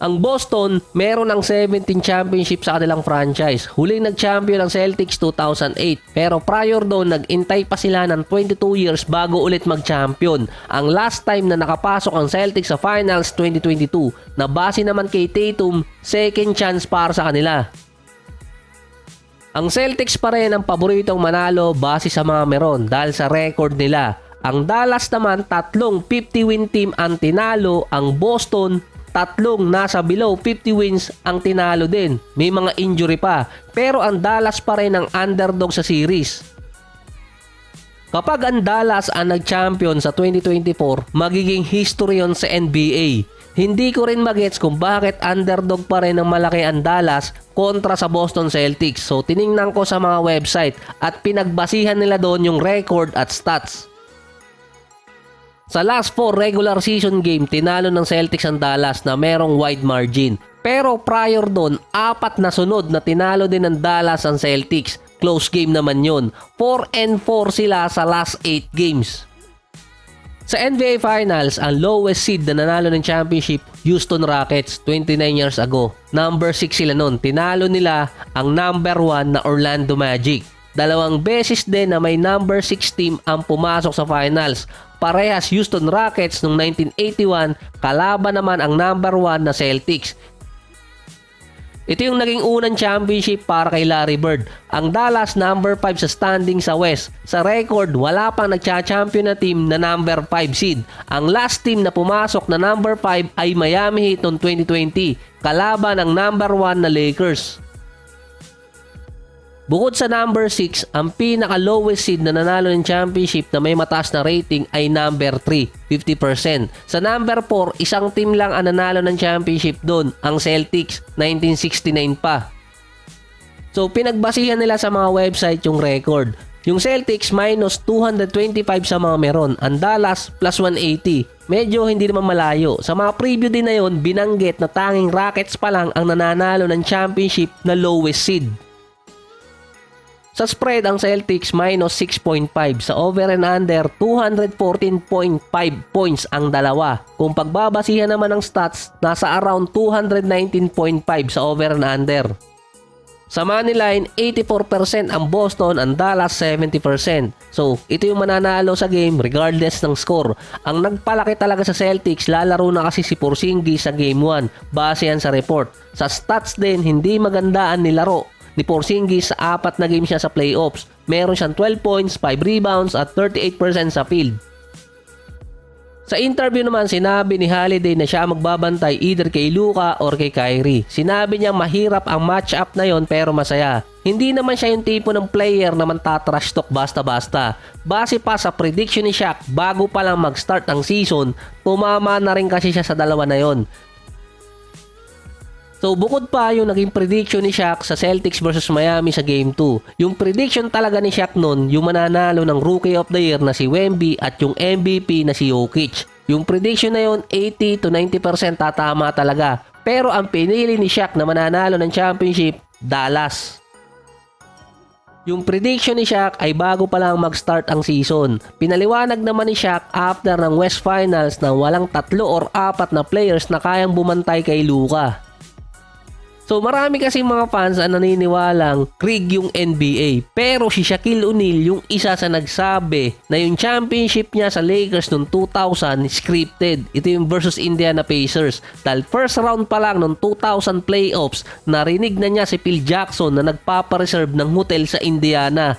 Ang Boston, meron ng 17 championship sa kanilang franchise. Huling nag-champion ang Celtics 2008. Pero prior doon, nag-intay pa sila ng 22 years bago ulit mag-champion. Ang last time na nakapasok ang Celtics sa Finals 2022, na base naman kay Tatum, second chance para sa kanila. Ang Celtics pa rin ang paboritong manalo base sa mga meron dahil sa record nila. Ang Dallas naman, tatlong 50-win team ang tinalo. Ang Boston, tatlong nasa below 50 wins ang tinalo din. May mga injury pa. Pero ang Dallas pa rin ang underdog sa series. Kapag ang Dallas ang nag-champion sa 2024, magiging history yon sa NBA. Hindi ko rin magets kung bakit underdog pa rin ng malaki ang Dallas kontra sa Boston Celtics. So tiningnan ko sa mga website at pinagbasihan nila doon yung record at stats. Sa last 4 regular season game, tinalo ng Celtics ang Dallas na merong wide margin. Pero prior doon, 4 na sunod na tinalo din ng Dallas ang Celtics. Close game naman yun. 4-4 sila sa last 8 games. Sa NBA Finals, ang lowest seed na nanalo ng championship, Houston Rockets, 29 years ago. Number 6 sila noon. Tinalo nila ang number 1 na Orlando Magic. 2 beses din na may number 6 team ang pumasok sa finals. Parehas Houston Rockets noong 1981, kalaban naman ang number 1 na Celtics. Ito yung naging unang championship para kay Larry Bird. Ang Dallas number 5 sa standing sa West. Sa record, wala pang nagcha-champion na team na number 5 seed. Ang last team na pumasok na number 5 ay Miami Heat noong 2020, kalaban ang number 1 na Lakers. Bukod sa number 6, ang pinaka-lowest seed na nanalo ng championship na may mataas na rating ay number 3, 50%. Sa number 4, isang team lang ang nanalo ng championship doon, ang Celtics, 1969 pa. So pinagbasihan nila sa mga website yung record. Yung Celtics minus 225 sa mga meron, ang Dallas plus 180. Medyo hindi naman malayo. Sa mga preview din na yun, binanggit na tanging Rockets pa lang ang nananalo ng championship na lowest seed. Sa spread, ang Celtics minus 6.5. Sa over and under, 214.5 points ang dalawa. Kung pagbabasihan naman ng stats, nasa around 219.5 sa over and under. Sa money line, 84% ang Boston, ang Dallas 70%. So, ito yung mananalo sa game regardless ng score. Ang nagpalaki talaga sa Celtics, lalaro na kasi si Porzingis sa game 1. Base yan sa report. Sa stats din, hindi magandaan nilaro ni Porzingis sa 4 na games siya sa playoffs. Meron siyang 12 points, 5 rebounds at 38% sa field. Sa interview naman, sinabi ni Holiday na siya magbabantay either kay Luka or kay Kyrie. Sinabi niya mahirap ang matchup na yon pero masaya. Hindi naman siya yung tipo ng player na mantatrash talk basta-basta. Base pa sa prediction ni Shaq bago pa lang mag-start ang season, tumama na rin kasi siya sa dalawa na yon. So bukod pa yung naging prediction ni Shaq sa Celtics versus Miami sa Game 2. Yung prediction talaga ni Shaq nun, yung mananalo ng Rookie of the Year na si Wemby at yung MVP na si Jokic. Yung prediction na yun, 80 to 90% tatama talaga. Pero ang pinili ni Shaq na mananalo ng championship, Dallas. Yung prediction ni Shaq ay bago pa lang mag-start ang season. Pinaliwanag naman ni Shaq after ng West Finals na walang 3 or 4 na players na kayang bumantay kay Luka. So marami kasing mga fans ang naniniwalang rig yung NBA. Pero si Shaquille O'Neal yung isa sa nagsabi na yung championship niya sa Lakers noong 2000 scripted. Ito yung versus Indiana Pacers. Dahil first round pa lang noong 2000 playoffs, narinig na niya si Phil Jackson na nagpapareserve ng hotel sa Indiana.